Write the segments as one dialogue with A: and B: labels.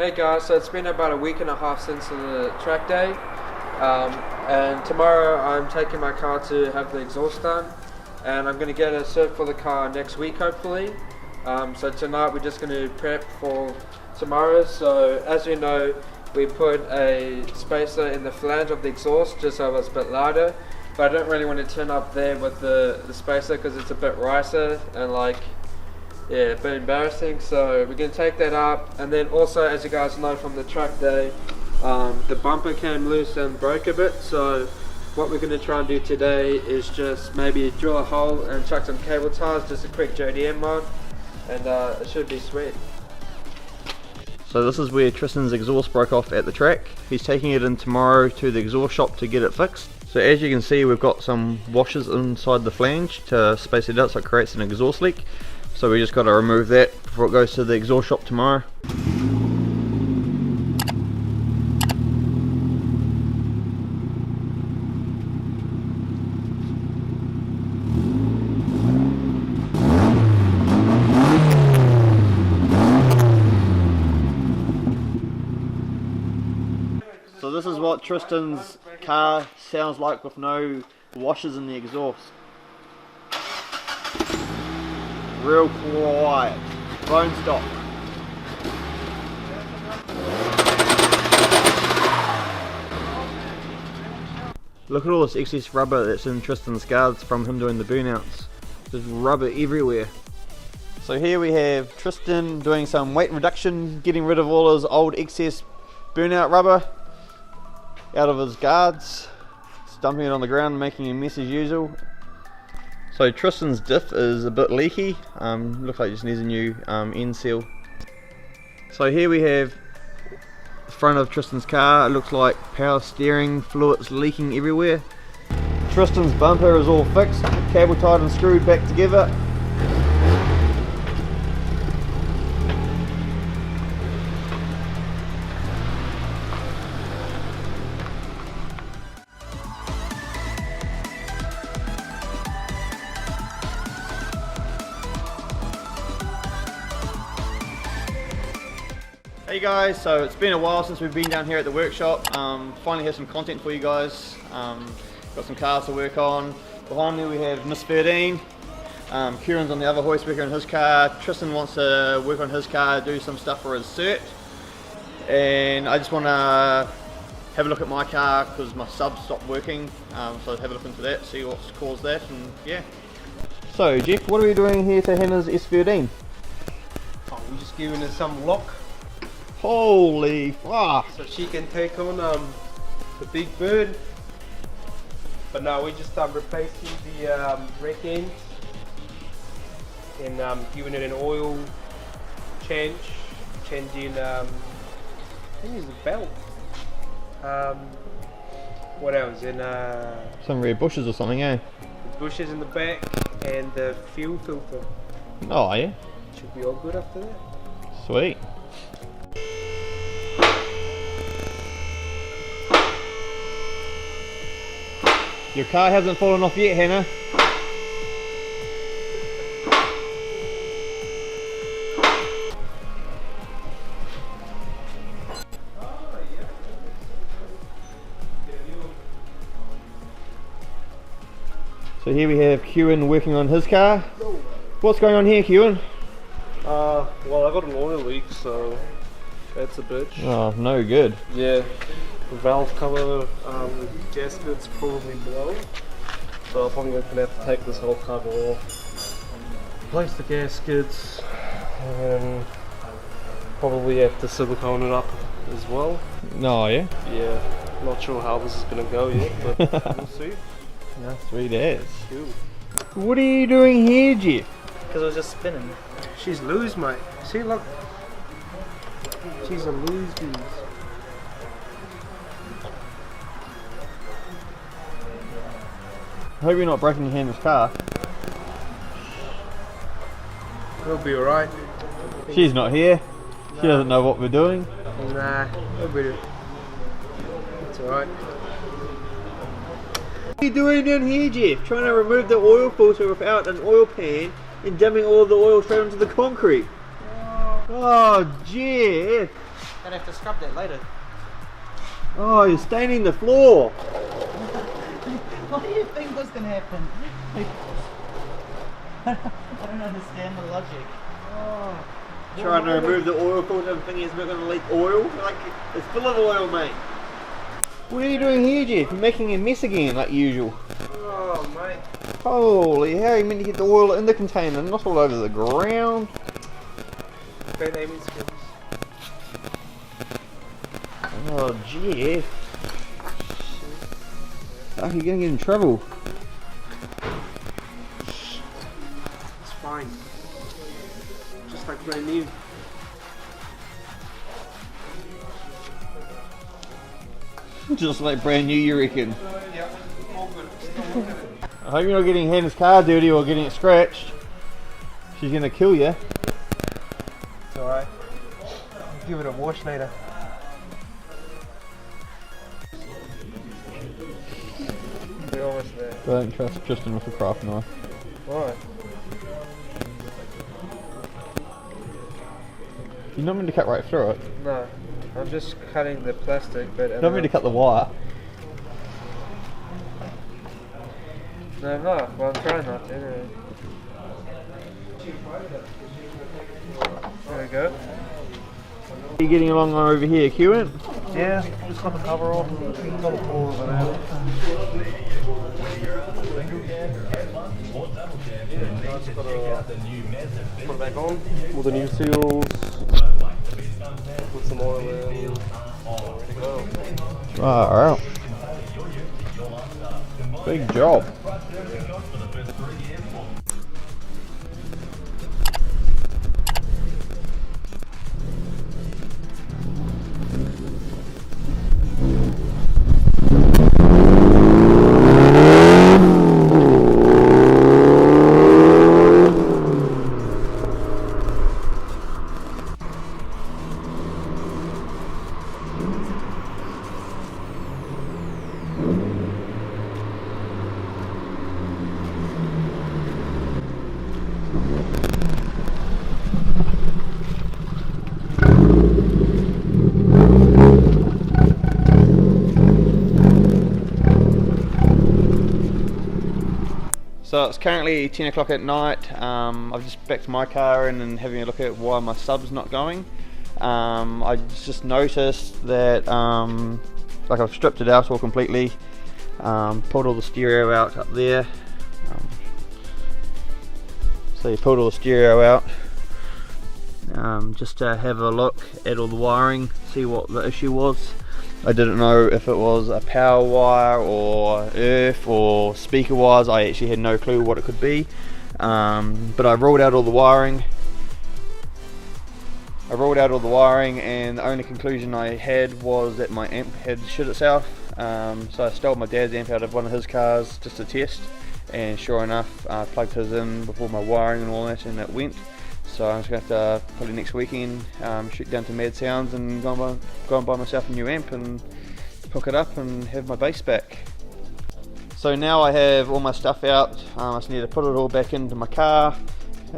A: Hey guys, so it's been about a week and a half since the track day, and tomorrow I'm taking my car to have the exhaust done, and I'm going to get a cert for the car next week hopefully. So tonight we're just going to prep for tomorrow. So as you know, we put a spacer in the flange of the exhaust just so it's a bit louder, but I don't really want to turn up there with the spacer because it's a bit ricer and a bit embarrassing. So we're going to take that up, and then also, as you guys know from the track day, the bumper came loose and broke a bit. So what we're going to try and do today is just maybe drill a hole and chuck some cable ties, just a quick JDM mod, and it should be sweet.
B: So this is where Trystan's exhaust broke off at the track. He's taking it in tomorrow to the exhaust shop to get it fixed. So as you can see, we've got some washers inside the flange to space it out so it creates an exhaust leak. So we just got to remove that before it goes to the exhaust shop tomorrow. So this is what Trystan's car sounds like with no washers in the exhaust. Real quiet, bone stock. Look at all this excess rubber that's in Trystan's guards from him doing the burnouts. There's rubber everywhere. So here we have Trystan doing some weight reduction, getting rid of all his old excess burnout rubber out of his guards, dumping it on the ground, making a mess as usual. So Trystan's diff is a bit leaky, looks like it just needs a new end seal. So here we have the front of Trystan's car. It looks like power steering fluid's leaking everywhere. Trystan's bumper is all fixed, cable tied and screwed back together. Hey guys, so it's been a while since we've been down here at the workshop. Finally have some content for you guys. Got some cars to work on. Behind me we have Miss 13. Cuan's on the other hoist working on his car. Trystan wants to work on his car, do some stuff for his cert. And I just want to have a look at my car because my sub stopped working. So have a look into that, see what's caused that, and yeah. So Jeff, what are we doing here to Hannah's S13?
A: Oh, we're just giving it some lock.
B: Holy fuck!
A: So she can take on the big bird. But now we're just replacing the brake ends and giving it an oil change, changing I think it's the belt. What else? And
B: some red bushes or something, eh?
A: the bushes in the back and the fuel filter.
B: Oh yeah?
A: Should be all good after that.
B: Sweet. Your car hasn't fallen off yet, Hannah. So here we have Cuan working on his car. What's going on here, Cuan?
C: Well, I got an oil leak, so that's a bitch.
B: Oh, no good.
C: Yeah, the valve cover gasket's probably blown, so I'm probably gonna have to take this whole cover off, replace the gaskets, and probably have to silicone it up as well.
B: Oh yeah?
C: Yeah, not sure how this is gonna go yet, but we'll see.
B: No, sweet as.
C: Cool.
B: What are you doing here, Jeff?
D: Because it was just spinning.
A: She's loose, mate. See, look. She's a loose goose.
B: I hope you're not breaking your Hannah's car.
A: It'll be alright.
B: She's not here. She doesn't know what we're doing.
A: Nah, it'll be. It's alright.
B: What are you doing down here, Jeff? Trying to remove the oil filter without an oil pan and dumping all of the oil straight onto the concrete. Oh, Jeff! Gonna have to scrub that later. Oh, you're staining the floor! What do you think was gonna happen? I don't understand the logic. Oh. Trying to remove the oil filter and thinking it's not gonna leak oil? Like, it's full of oil, mate. What are you doing here, Jeff? You're making a mess again, like usual.
C: Oh, mate.
B: Holy hell, you meant to get the oil in the container, not all over the ground.
C: Don't name it skills.
B: Oh, Jeff. Oh, you're gonna get in trouble.
C: It's fine. Just like brand new.
B: Just like brand new, you reckon?
C: Yeah, all good.
B: I hope you're not getting Hannah's car dirty or getting it scratched. She's gonna kill you.
C: It's alright. Give it a wash later. We're almost there.
B: Don't trust Tristan with a craft knife.
C: Alright.
B: You're not meant to cut right through it.
A: No, I'm just cutting the plastic, but
B: You're not meant to cut the wire.
A: No, I'm not. Well, I'm trying not to. Anyway. There we go.
B: Are you getting along over here, Cuan?
C: Yeah, just got the cover off. Got a pull of it out. Just gotta put it back on with the new seals. Put some oil in. Ready to go.
B: Alright. Big job. So it's currently 10 o'clock at night. I've just backed my car in and having a look at why my sub's not going. I just noticed that like I've stripped it out all completely, pulled all the stereo out up there. So you pulled all the stereo out just to have a look at all the wiring, see what the issue was. I didn't know if it was a power wire or earth or speaker wires. I actually had no clue what it could be, but I rolled out all the wiring. And the only conclusion I had was that my amp had shit itself. So I stole my dad's amp out of one of his cars just to test, and sure enough I plugged his in with all my wiring and all that, and it went. So I'm just going to have to probably next weekend shoot down to Mad Sounds and go and buy myself a new amp and hook it up and have my bass back. So now I have all my stuff out. I just need to put it all back into my car,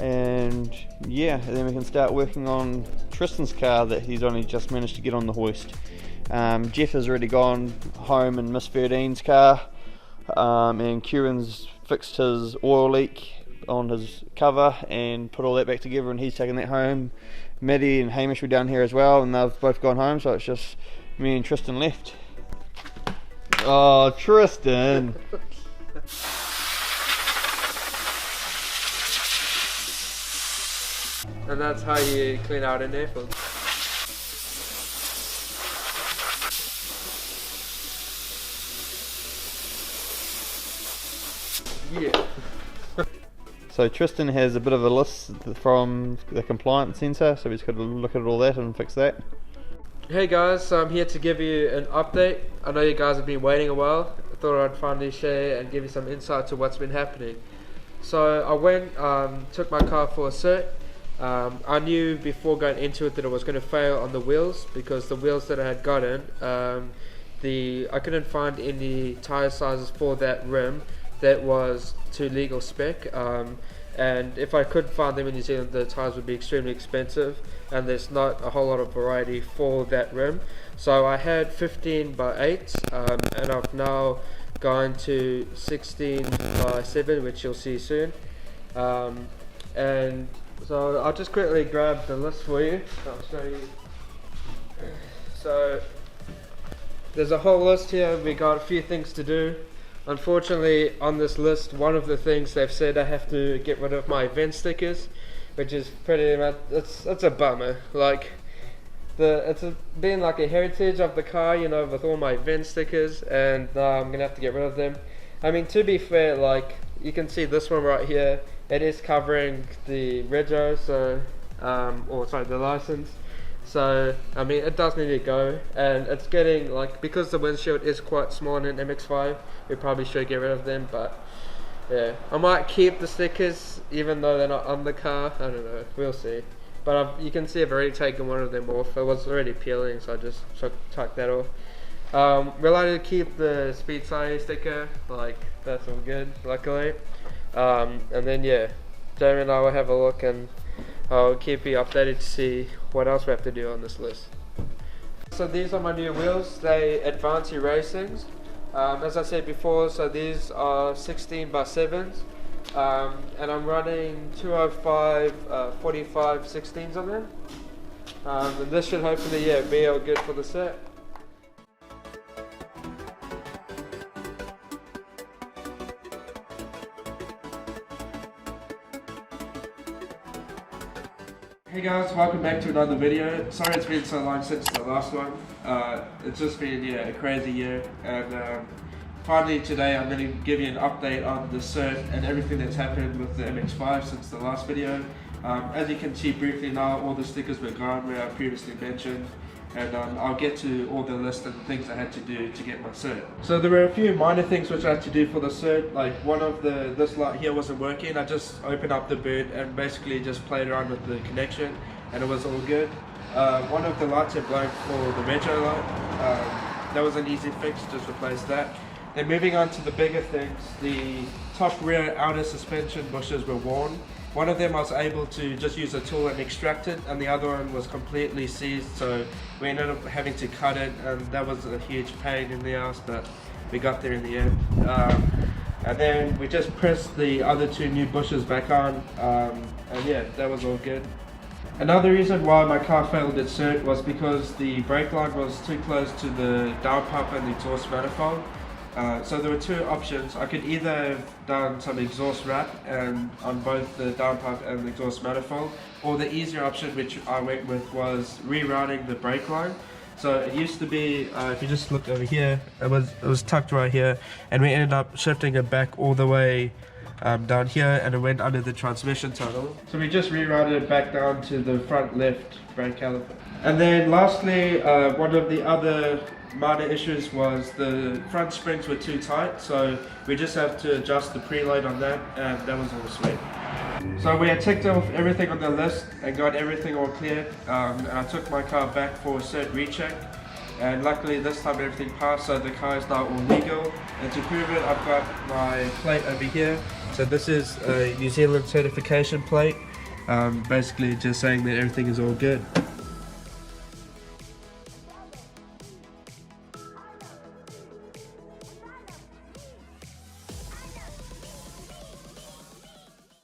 B: and yeah, then we can start working on Tristan's car that he's only just managed to get on the hoist. Jeff has already gone home in Miss 13's car, and Cuan's fixed his oil leak on his cover and put all that back together, and he's taking that home. Maddie and Hamish were down here as well, and they've both gone home, so it's just me and Tristan left. Oh, Tristan!
A: And that's how you clean out an airfield. Yeah.
B: So Tristan has a bit of a list from the compliance centre, so he's got to look at all that and fix that.
A: Hey guys, so I'm here to give you an update. I know you guys have been waiting a while. I thought I'd finally share and give you some insight to what's been happening. So I went, took my car for a cert. I knew before going into it that it was going to fail on the wheels, because the wheels that I had gotten, I couldn't find any tyre sizes for that rim that was to legal spec, and if I could find them in New Zealand, the tyres would be extremely expensive, and there's not a whole lot of variety for that rim. So I had 15 by 8, and I've now gone to 16 by 7, which you'll see soon. And so I'll just quickly grab the list for you. I'll show you. So there's a whole list here. We got a few things to do. Unfortunately, on this list, one of the things they've said I have to get rid of my event stickers, which is pretty much, it's a bummer. Like, it's been like a heritage of the car, you know, with all my event stickers, and now I'm gonna have to get rid of them. I mean, to be fair, like, you can see this one right here, it is covering the rego, so, or sorry, the license. So, I mean, it does need to go, and it's getting, like, because the windshield is quite small in an MX-5, we probably should get rid of them, but, yeah. I might keep the stickers, even though they're not on the car, I don't know, we'll see. But you can see I've already taken one of them off, it was already peeling, so I just took that off. We're allowed to keep the Speedciety sticker, like, that's all good, luckily. And then, yeah, Jamie and I will have a look, and I'll keep you updated to see what else we have to do on this list. So these are my new wheels, they Advance Racings. As I said before, so these are 16 by 7s, and I'm running 205 45 16s on them. And this should hopefully, yeah, be all good for the set. Hey guys, welcome back to another video. Sorry it's been so long since the last one. It's just been, yeah, a crazy year, and finally today I'm going to give you an update on the Cert and everything that's happened with the MX-5 since the last video. As you can see briefly now, all the stickers were gone where I previously mentioned, and I'll get to all the list and the things I had to do to get my Cert. So there were a few minor things which I had to do for the Cert, like one of this light here wasn't working. I just opened up the boot and basically just played around with the connection, and it was all good. One of the lights had blown for the rego light. That was an easy fix, just replace that. Then moving on to the bigger things, the top rear outer suspension bushes were worn. One of them I was able to just use a tool and extract it, and the other one was completely seized, so we ended up having to cut it, and that was a huge pain in the ass, but we got there in the end. And then we just pressed the other two new bushes back on, and yeah, that was all good. Another reason why my car failed at Cert was because the brake line was too close to the downpipe and the exhaust manifold. So there were two options. I could either have done some exhaust wrap on both the downpipe and the exhaust manifold, or the easier option, which I went with, was rerouting the brake line. So it used to be, if you just look over here, it was tucked right here, and we ended up shifting it back all the way down here, and it went under the transmission tunnel. So we just rerouted it back down to the front left brake caliper. And then lastly, one of the other minor issues was the front springs were too tight, so we just have to adjust the preload on that, and that was all sweet. So we had ticked off everything on the list and got everything all cleared, and I took my car back for a Cert recheck, and luckily this time everything passed, so the car is now all legal. And to prove it, I've got my plate over here. So this is a New Zealand certification plate, basically just saying that everything is all good.